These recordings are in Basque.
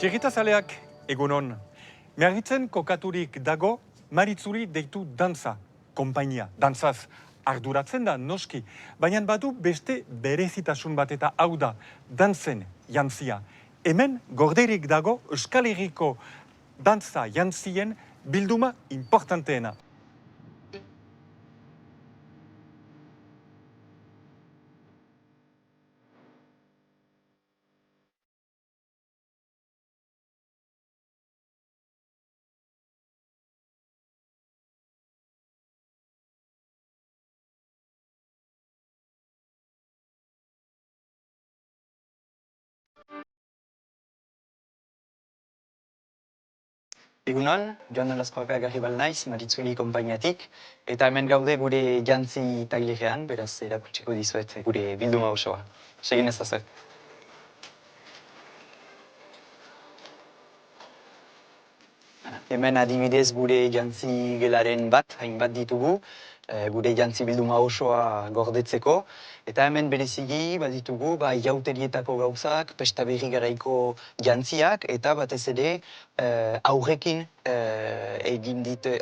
Txirritazaleak egunon. Miarritzen kokaturik dago Maritzuri deitu dantza, konpainia, dantzaz arduratzen da noski, baina badu beste berezitasun bat eta hau da, dantzen jantzia. Hemen gorderik dago Euskal Herriko dantza jantzien bilduma importanteena. Egunon, Joan Olazkoaka Garribal naiz, Maritzuli konpainiatik, eta hemen gaude gure jantzi tailerean, beraz erakutsiko dizuet gure bilduma osoa. Segin ezazue. Hemen adibidez gure jantzi gelaren bat, hainbat ditugu, gure jantzi bilduma osoa gordetzeko. Eta hemen bereziki baditugu jauterietako gauzak, pesta berri garaiko jantziak, eta batez ere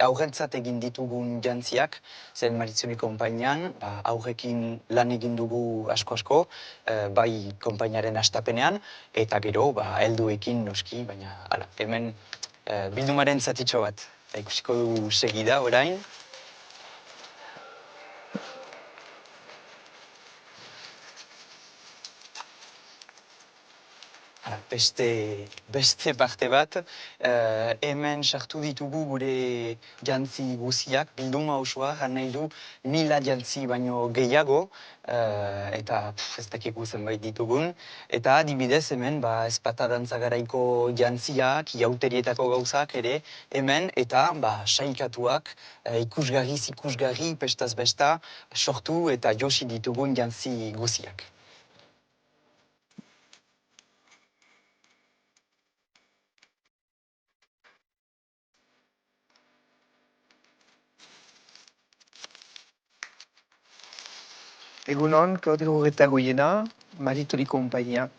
aurrentzat egin ditugun jantziak, zen Maritzuli konpainian, aurrekin lan egin dugu asko-asko, bai konpainiaren hastapenean, eta gero helduekin noski, baina hemen bildumaren zatitxo bat. Ikusiko dugu segida orain. Beste parte bat, hemen sartu ditugu gure jantzi guziak, bilduma osoa, jan nahi du 1000 jantzi baino gehiago, eta ez dakigu zenbait ditugun. Eta adibidez hemen ezpata dantza garaiko jantziak, jauterietako gauzak ere hemen, eta sailkatuak ikusgarri, pestaz besta, sortu eta josi ditugun jantzi guziak. Egunon, Claude Rureta Goyena, Maritzuli Compagnia.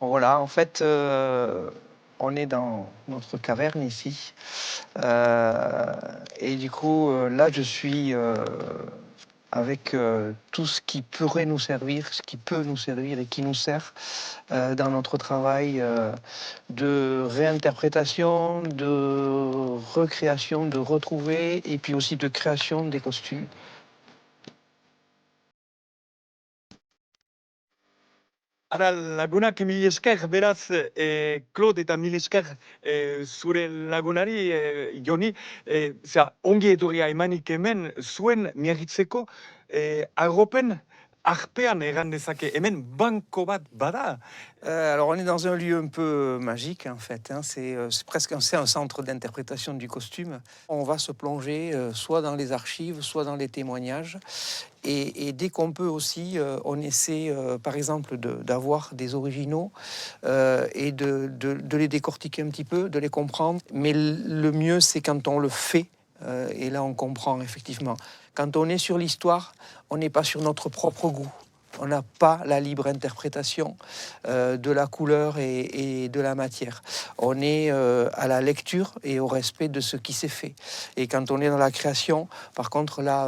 Voilà, en fait, on est dans notre caverne ici. Et du coup, là, je suis avec tout ce qui pourrait nous servir, ce qui peut nous servir et qui nous sert dans notre travail de réinterprétation, de recréation, de retrouver, et puis aussi de création des costumes. Ara lagunak mil esker, beraz, Claude eta mil esker zure lagunari, Joni, ongi etorria emanik hemen, zuen Miarritzeko arropen arpean egan dezake, hemen banko bat bada. Alors on est dans un lieu un peu magique en fait, hein. C'est presque un centre d'interprétation du costume. On va se plonger soit dans les archives, soit dans les témoignages. Et dès qu'on peut aussi, on essaie par exemple d'avoir des originaux et de les décortiquer un petit peu, de les comprendre. Mais le mieux c'est quand on le fait. Et là, on comprend effectivement. Quand on est sur l'histoire, on n'est pas sur notre propre goût. On n'a pas la libre interprétation de la couleur et de la matière. On est à la lecture et au respect de ce qui s'est fait. Et quand on est dans la création, par contre, là,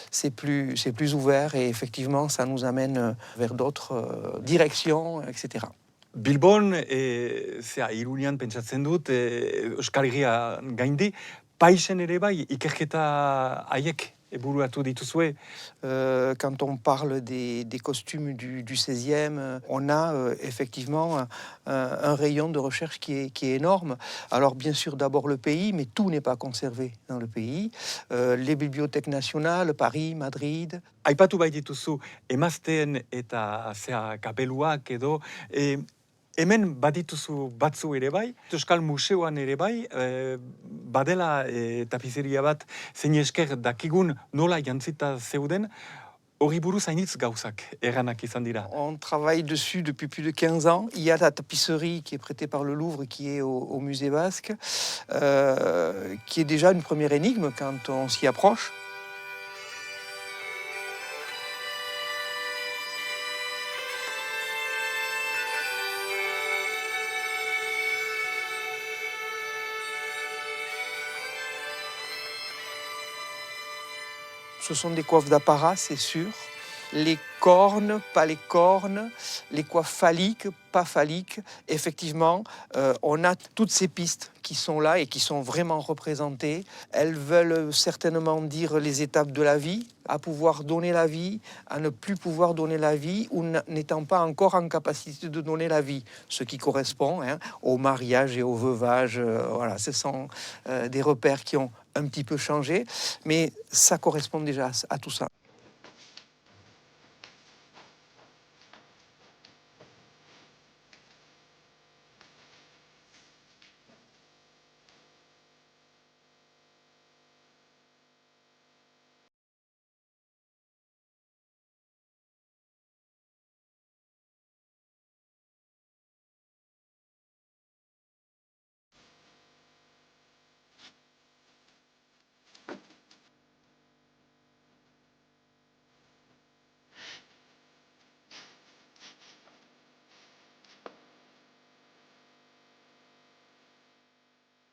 c'est plus ouvert et effectivement, ça nous amène vers d'autres directions, etc. Bilbon, Irunian pentsatzen dut, Euskal Herria gaindi, paisen ere bai, ikerketa haiek buruatu dituzue. Quand on parle des costumes du 16e, on a effectivement un rayon de recherche qui est énorme. Alors bien sûr d'abord le pays, mais tout n'est pas conservé dans le pays. Les bibliothèques nationales, Paris, Madrid. Aipatu bai dituzu, emazteen eta kapeluak edo, hemen badituzu batzu ere bai, Euskal Museoan ere bai, badela tapizeria bat, zein esker dakigun nola jantzita zeuden, hori buruz hainitz gauzak eranak izan dira. On travaille dessus depuis plus de 15 ans. Il y a la tapisserie qui est prêtée par le Louvre, qui est au musée basque, qui est déjà une première énigme quand on s'y approche. Ce sont des coiffes d'apparat, c'est sûr. Les cornes, pas les cornes, les coiffes phalliques, pas phalliques. Effectivement, on a toutes ces pistes qui sont là et qui sont vraiment représentées. Elles veulent certainement dire les étapes de la vie, à pouvoir donner la vie, à ne plus pouvoir donner la vie ou n'étant pas encore en capacité de donner la vie, ce qui correspond au mariage et au veuvage. Voilà, ce sont des repères qui ont un petit peu changé, mais ça correspond déjà à tout ça.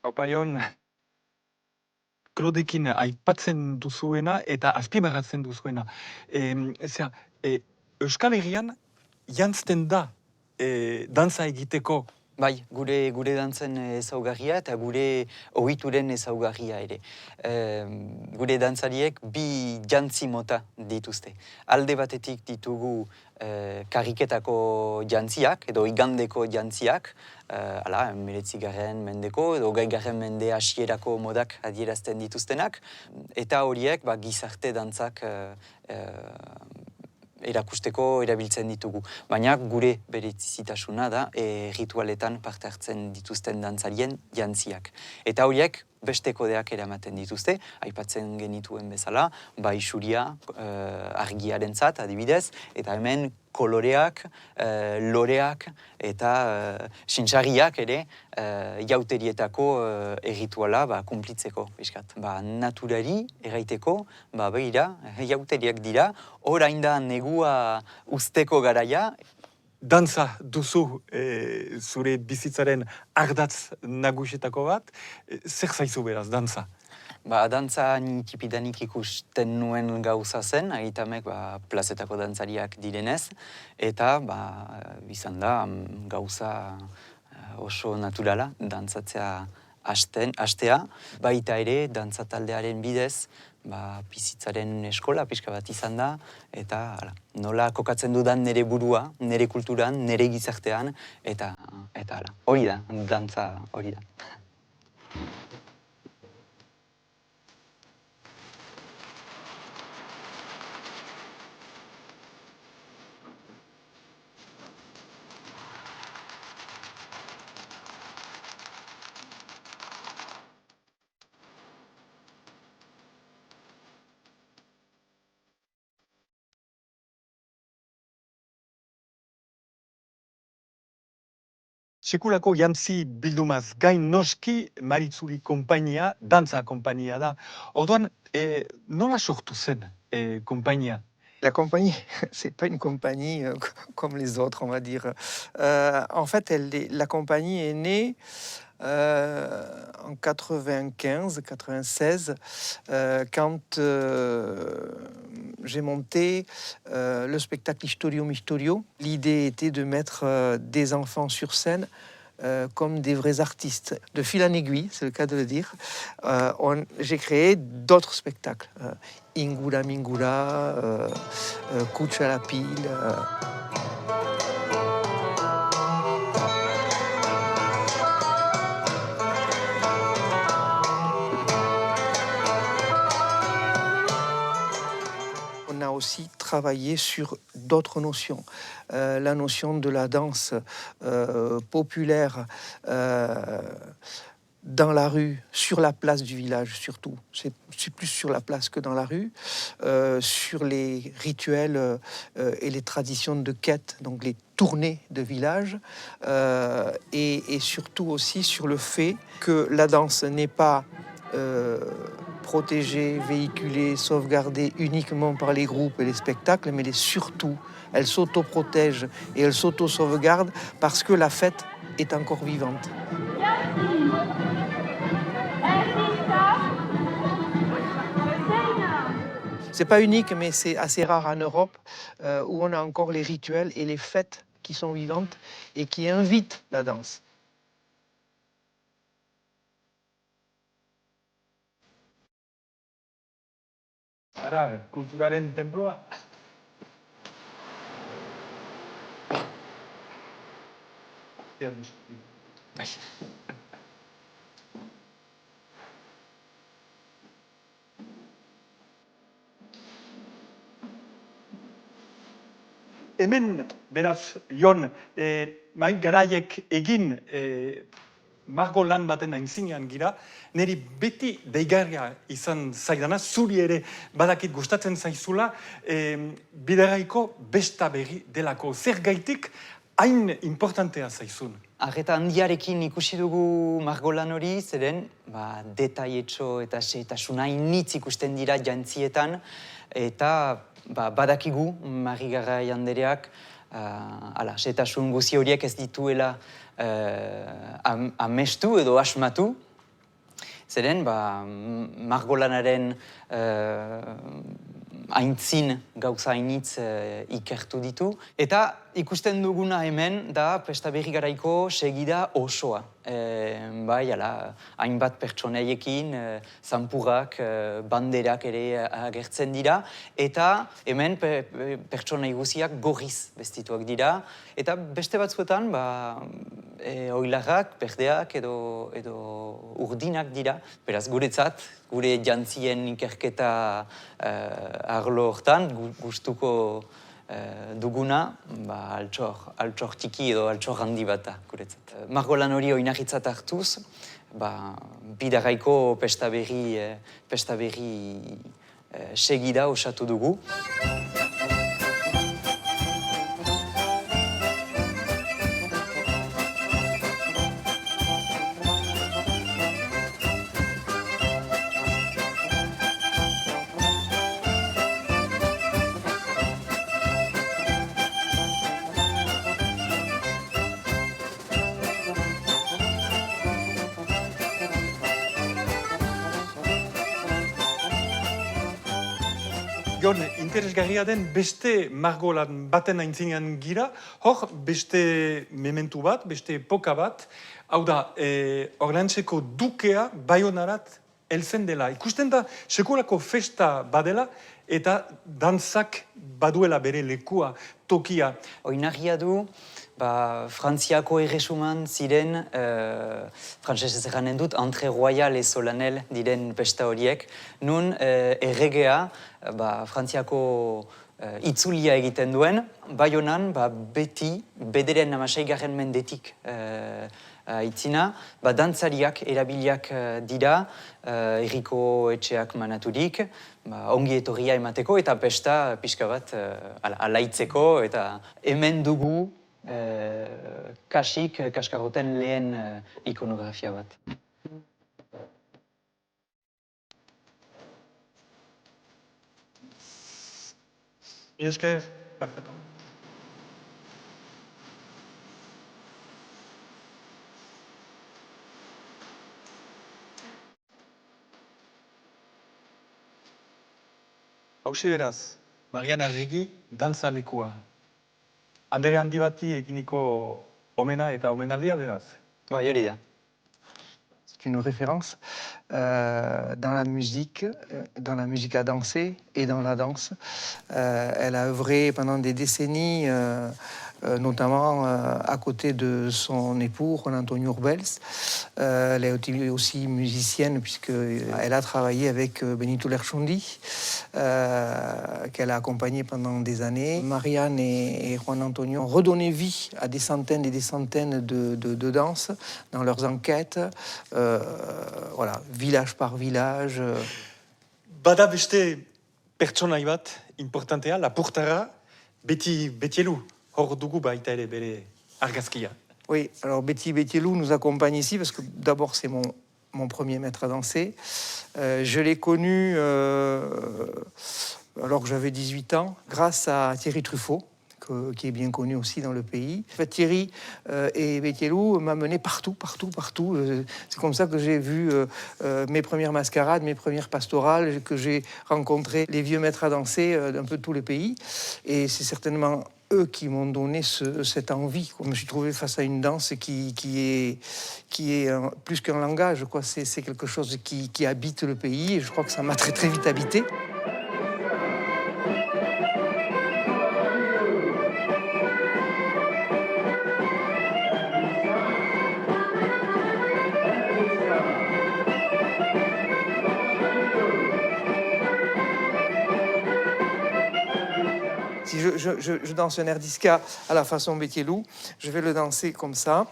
Opaion, Klodekin aipatzen duzuena eta azpimarratzen duzuena. Zera, Euskal Herrian jantzten da dantza egiteko. Bai, gure dantzen ezaugarria eta gure ohituren ezaugarria ere. Gure dantzariek bi jantzi mota dituzte. Alde batetik ditugu karriketako jantziak edo igandeko jantziak, hala, 19. mendeko edo 20. mende hasierako modak adierazten dituztenak, eta horiek gizarte dantzak erakusteko erabiltzen ditugu. Baina gure berezitasuna da ritualetan parte hartzen dituzten dantzarien jantziak. Eta horiek beste kodeak eramaten dituzte, aipatzen genituen bezala, bai xuria argiarentzat adibidez, eta hemen koloreak, loreak eta sintxarriak ere jauterietako errituala kumplitzeko. Naturari erraiteko, behira, jauteriak dira, orain da negua usteko garaia. Dantza duzu zure bizitzaren ardatz nagusietako bat, zer zaizu beraz, dantza? Dantza tipidanik ikusten nuen gauza zen, agitamek plazetako dantzariak direnez, eta bizan da gauza oso naturala, dantzatzea hastea, baita ere dantza taldearen bidez, bizitzaren eskola pixka bat izan da, eta nola kokatzen dudan nire burua, nire kulturan, nire gizartean, eta hori da, dantza hori da. Sekulako jantzi bildumaz gain noski Maritzuri konpainia, dantza konpainia da. Orduan, nola sortu zen konpainia? La compagnie, c'est pas une compagnie comme les autres, on va dire. En fait, la compagnie est née en 95, 96, quand j'ai monté le spectacle Historio Mistorio. L'idée était de mettre des enfants sur scène comme des vrais artistes. De fil en aiguille, c'est le cas de le dire, j'ai créé d'autres spectacles. Ingura Mingura, Kucha la pile. On a aussi travaillé sur d'autres notions. La notion de la danse populaire dans la rue, sur la place du village surtout. C'est plus sur la place que dans la rue. Sur les rituels et les traditions de quête, donc les tournées de village. Et surtout aussi sur le fait que la danse n'est pas protégée, véhiculée, sauvegardée uniquement par les groupes et les spectacles, mais surtout, elle s'auto-protège et elle s'auto-sauvegarde parce que la fête est encore vivante. C'est pas unique, mais c'est assez rare en Europe, où on a encore les rituels et les fêtes qui sont vivantes et qui invitent la danse. Ara, kulturaren tenploa. Bai. Hemen, beraz, Jon, mai garaiek egin margo lan baten aintzinean gira, niri beti deigarria izan zaidana, zuri ere badakit gustatzen zaizula, bideraiko besta berri delako. Zer gaitik hain importantea zaizun? Arreta handiarekin ikusi dugu margolan hori, zeren detaietxo eta xehetasuna initz ikusten dira jantzietan, eta badakigu Mari Garai andereak xehetasun guzi horiek ez dituela amestu edo asmatu, zeren margolanaren aintzin gauza hainitz ikertu ditu. Eta ikusten duguna hemen da Pesta Berri Garaiko segida osoa. Hainbat pertsonaiekin, zanpurrak, banderak ere agertzen dira. Eta hemen pertsonai guziak gorriz bestituak dira. Eta beste batzuetan, oilarrak, berdeak edo urdinak dira. Beraz, guretzat, gure jantzien ikerketa arlo hortan, gustuko duguna, altxor txiki edo altxor handi bat da, guretzat. Margolan hori oinarritzat hartuz, Bidaraiko Pesta Berri segida osatu dugu. Jon, interesgarria den beste margolan baten aintzinean gira, hor beste mementu bat, beste epoka bat, hau da, Orlantzeko dukea Baionarat heltzen dela. Ikusten da, sekulako festa badela, eta dantzak baduela bere lekua, tokia. Oinarria du, Frantziako erresuman ziren, frantsesez eranen dut, entre royal et solennel diren pesta horiek, nun erregea, Frantziako itzulia egiten duen, Baionan beti, bederen 16. mendetik aitzina, dantzariak erabiliak dira, herriko etxeak manaturik, ongi etorria emateko eta pesta pixka bat alaitzeko, eta hemen dugu kaskarroten lehen ikonografia bat. Esker. Hauxe beraz, Mariana Arregi, dantzalekua. Andere handi bati eginiko omena eta omenaldia beraz. Hori da. C'est une référence dans la musique à danser et dans la danse. Elle a œuvré pendant des décennies, notamment à côté de son époux, Juan Antonio Urbels. Elle est aussi musicienne puisqu'elle a travaillé avec Benito Lerchundi, qu'elle a accompagné pendant des années. Marianne et Juan Antonio ont redonné vie à des centaines et des centaines de danses dans leurs enquêtes, village par village. Bada beste pertsonai bat importantea, Lapurtarra, Beti Betielou. Hor dugu baita ere bere argazkia. Oui, alors Betty Betielou nous accompagne ici parce que d'abord c'est mon premier maître à danser. Je l'ai connu alors que j'avais 18 ans grâce à Thierry Truffaut, qui est bien connu aussi dans le pays. En fait, Thierry et Bétielou m'ont mené partout. C'est comme ça que j'ai vu mes premières mascarades, mes premières pastorales, que j'ai rencontré les vieux maîtres à danser d'un peu tous les pays. Et c'est certainement eux qui m'ont donné cette envie. Je me suis trouvé face à une danse qui est plus qu'un langage, quoi. C'est quelque chose qui habite le pays, et je crois que ça m'a très très vite habité. Si je danse un air disca à la façon Bétielou, je vais le danser comme ça.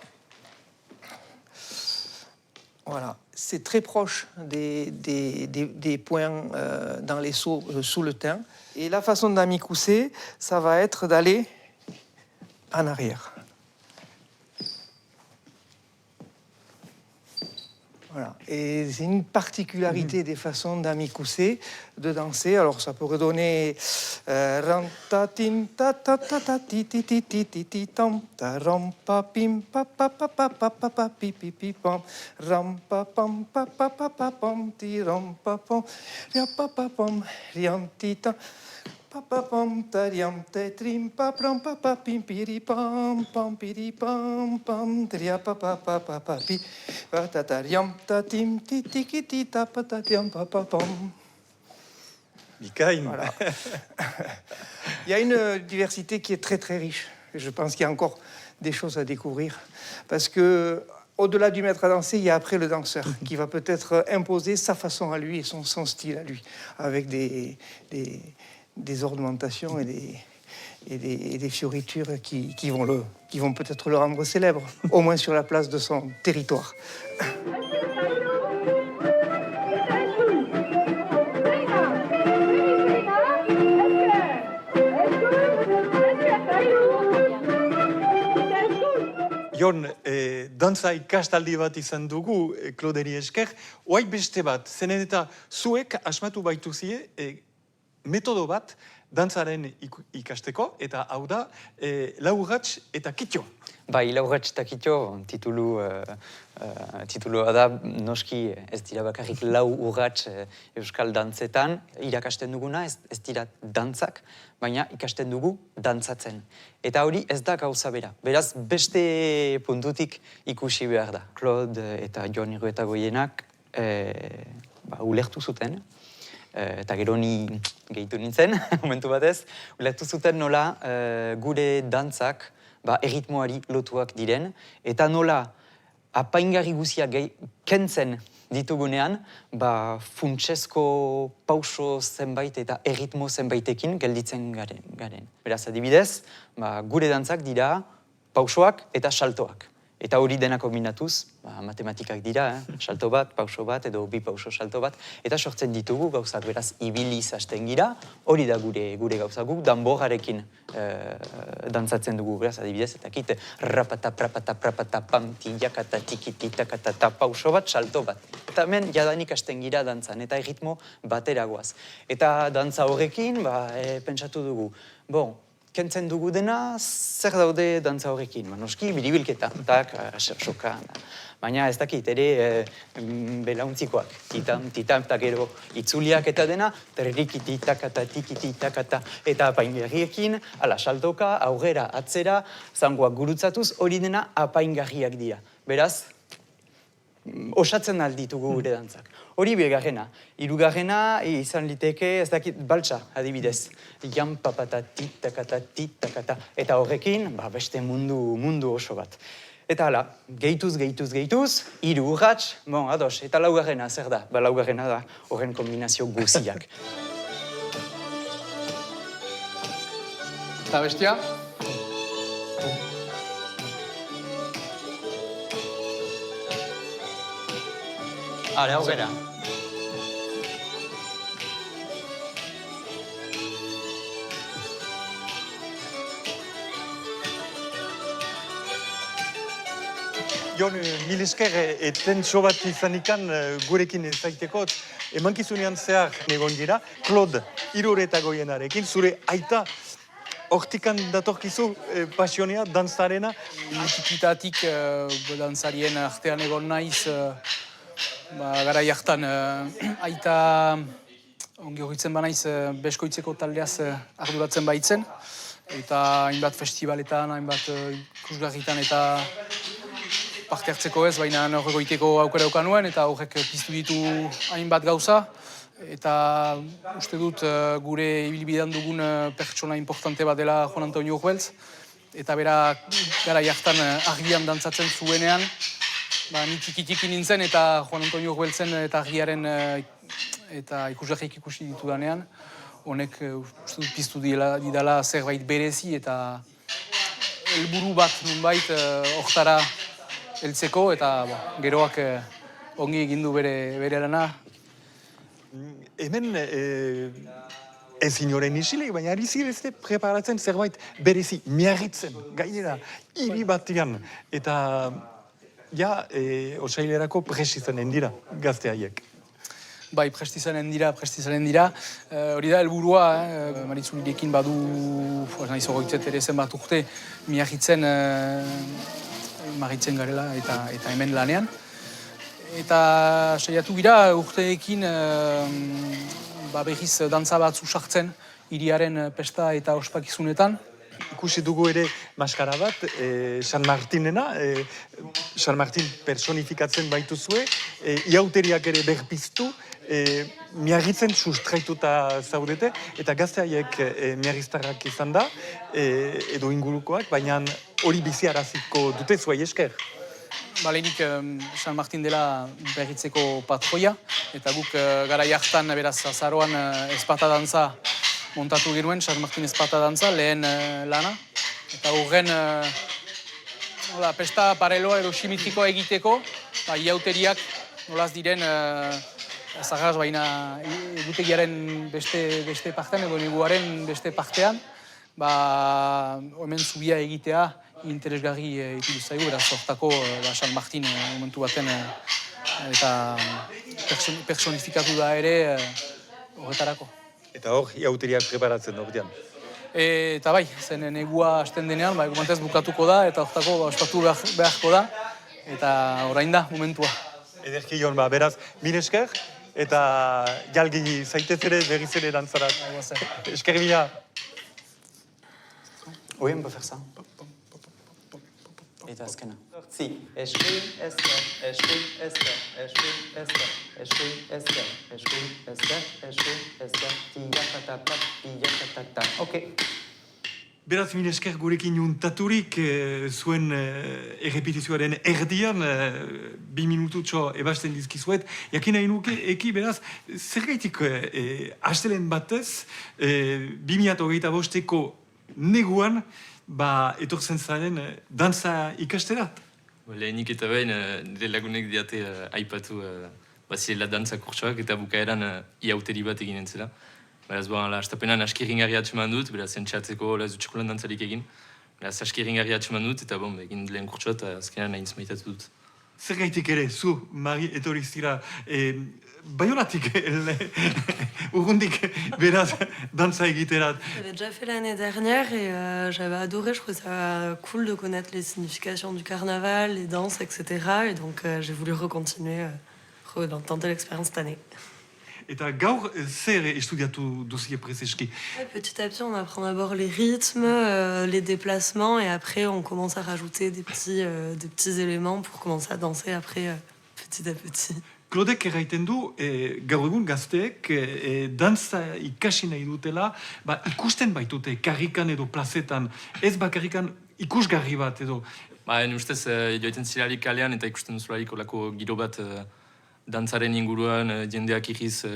Voilà, c'est très proche des points dans les sauts sous le teint. Et la façon d'amicouser, ça va être d'aller en arrière. Voilà. Et c'est une particularité des façons d'amicouser, de danser. Alors ça pourrait donner Pam tariam te trim pa pram pa pa pim piri pam pam tria pa pi pa ta tariam ta tim ti ti ki ti ta pa ta tiam pa pam. Voilà. Il y a une diversité qui est très très riche. Je pense qu'il y a encore des choses à découvrir parce que au-delà du maître à danser, il y a après le danseur qui va peut-être imposer sa façon à lui et son style à lui avec des ornementations et des fioritures qui vont peut-être le rendre célèbre, au moins sur la place de son territoire. Jon, dantza ikastaldi bat izan dugu, Clauderi esker. Oai beste bat, zenen eta zuek asmatu baituzie metodo bat dantzaren ikasteko, eta hau da, laurratx eta kitxo. Bai, laurratx eta kitxo, titulua da, noski ez dira bakarrik lau urratx euskal dantzetan, irakasten duguna ez dira dantzak, baina ikasten dugu dantzatzen. Eta hori ez da gauza bera. Beraz, beste puntutik ikusi behar da. Claude eta Jon Irruetagoienak ulertu zuten, eta gero ni gehitu nintzen, momentu batez, ulertu zuten nola gure dantzak erritmoari lotuak diren, eta nola apaingarri guziak kentzen ditugunean, funtsezko pauso zenbait eta erritmo zenbaitekin gelditzen garen. Beraz, adibidez, gure dantzak dira pausoak eta saltoak. Eta hori dena kombinatuz, matematikak dira, salto bat, pauso bat, edo bi pauso salto bat, eta sortzen ditugu gauzak, beraz, ibiliz hasten gira, hori da gure gauza guk, danborarekin dantzatzen dugu, beraz, adibidez, eta kite, rapata, prapata, prapata, pam, tiakata, tikiti, takata, pauso bat, salto bat. Eta hemen, jadanik hasten gira dantzan, eta erritmo bateragoaz. Eta dantza horrekin, pentsatu dugu, kentzen dugu dena, zer daude dantza horrekin? Noski, biribilketa, soka. Baina ez dakit, ere belauntikoak, titam, eta gero itzuliak eta dena, terrikiti, takata, eta apaingarriekin, ala saltoka, aurrera, atzera, zangoak gurutzatuz, hori dena apaingarriak dira. Beraz, osatzen alditugu gure dantzak. Hori bigarrena. Hirugarrena izan liteke, ez dakit, baltsa, adibidez. Jam papata, titakata, eta horrekin, beste mundu oso bat. Eta hala, gehituz, hiru urratx, ados, eta laugarrena, zer da? Laugarrena da horren kombinazio guziak. Eta bestia? Hale, aurrera. Jon, mil esker, eten bat izanikan gurekin zaiteko, emankizunean zehar egon dira, Claude Iruretagoienarekin, zure aita hortikan datorkizu pasionea, dantzarena. Tikitatik dantzarien artean egon naiz, garai hartan aita ongi horretzen banaiz beskoitzeko taldeaz arduratzen baitzen. Eta hainbat festivaletan, hainbat ikusgarritan eta parte hartzeko ez, baina horreko iteko aukera dauka nuen, eta horrek piztu ditu hainbat gauza. Eta uste dut gure ibilbidean dugun pertsona importante bat dela Juan Antonio Juelz. Eta bera garai hartan argian dantzatzen zuenean, ni txiki nintzen eta Juan Antonio Juelzen eta argiaren eta ikusgarrik ikusi ditudanean, honek uste dut piztu didala zerbait berezi eta helburu bat nunbait hortara heltzeko eta geroak ongi egin du bere lana. Hemen ez inoren isilik, baina ari zirezte preparatzen zerbait berezi, miarritzen, gainera, hiri batean. Eta osailerako presizanen dira gazte haiek. Bai, prestizanen dira. Hori da, helburua, Maritzulirekin badu, nahiz horretzet ere zenbat urte, miarritzen garela eta hemen lanean. Eta saiatu gira urteekin berriz dantza batzu sartzen hiriaren pesta eta ospakizunetan. Ikusi dugu ere maskara bat, San Martinena, San Martin personifikatzen baituzue, iauteriak ere berpiztu, miarritzen sustraituta zaudete, eta gazte haiek miarriztarrak izan da, edo ingurukoak, baina hori biziaraziko dute zuai esker. Lehenik San Martin dela berritzeko patroia, eta guk garai hartan beraz azaroan ezpata dantza montatu genuen, San Martin ezpata dantza, lehen lana. Eta horren pesta pareloa edo simetrikoa egiteko, iauteriak nolaz diren zagaz, baina egutegiaren beste partean edo neguaren beste partean, hemen zubia egitea interesgarri ikutu zaigu, beraz hortako San Martin momentu baten eta personifikatu da ere horretarako. Eta hor, iauteriak preparatzen horretan. Eta bai, zen negua hasten denean, egumantez bukatuko da, eta hortako ospatu beharko da, eta orain da momentua. Ederki joan, beraz, mil esker, eta jalgi zaitez ere berriz ere dantzarat. Esker mila. Oui, on peut faire ça. Eta azkena. Si, eskuin, esker, eskuin, esker, eskuin, esker, eskuin, esker, eskuin, esker, eskuin, esker, tiakatata, tiakatata. Ok. Beraz, mil esker gurekin juntaturik zuen errepetizioaren erdian, 2 minututxo ebasten dizkizuet. Jakin nahi nuke, beraz, zergaitik astelen batez, 2025ko neguan, etortzen zaren dantza ikasterat. Lehenik eta behin, nire lagunek diate aipatu bazirela dantza kurtsoak eta bukaeran iauteri bat eginen zela. Beraz, astapenan askirringarri atxeman dut, beraz, entxatzeko zutxekulan dantzalik egin. Beraz, askirringarri atxeman dut eta egin lehen kurtsoa eta azkenan nahin zmaitatu dut. Zergaitik ere, zu, Mari, etorri zira, Baionatik, urrundik, beraz, danza egiterat. J'avais déjà fait l'année dernière et j'avais adoré, je trouvais ça cool de connaître les significations du carnaval, les danses, etc. Et donc j'ai voulu recontinuer, tenter l'expérience cette année. Eta gaur, zer estudiatu duzie prezeski? Petit à petit, on apprend d'abord les rythmes, les déplacements, et après, on commence à rajouter des petits éléments pour commencer à danser après, petit à petit. Klodek erraiten du, gaur egun gazteek dantza ikasi nahi dutela, ikusten baitute karrikan edo plazetan, ez bakarrikan ikusgarri bat edo. Ustez, joaiten ziralik kalean eta ikusten duzularik olako giro bat dantzaren inguruan, jendeak iriz,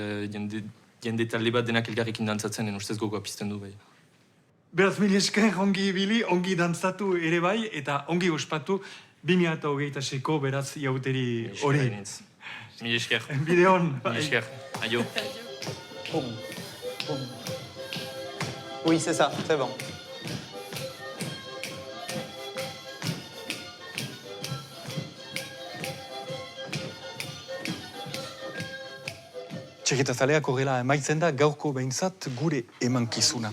jende talde bat denak elgarrekin dantzatzen, ustez gogoa pizten du bai. Beraz, mil esker ongi ibili, ongi dantzatu ere bai, eta ongi ospatu 2026ko beraz iauteri hori. Mil esker. Bideon. Mil esker. Aio. Boum. Boum. Oui, c'est ça, c'est bon. Txeketazaleak horrela emaitzen da gaurko behintzat gure emankizuna.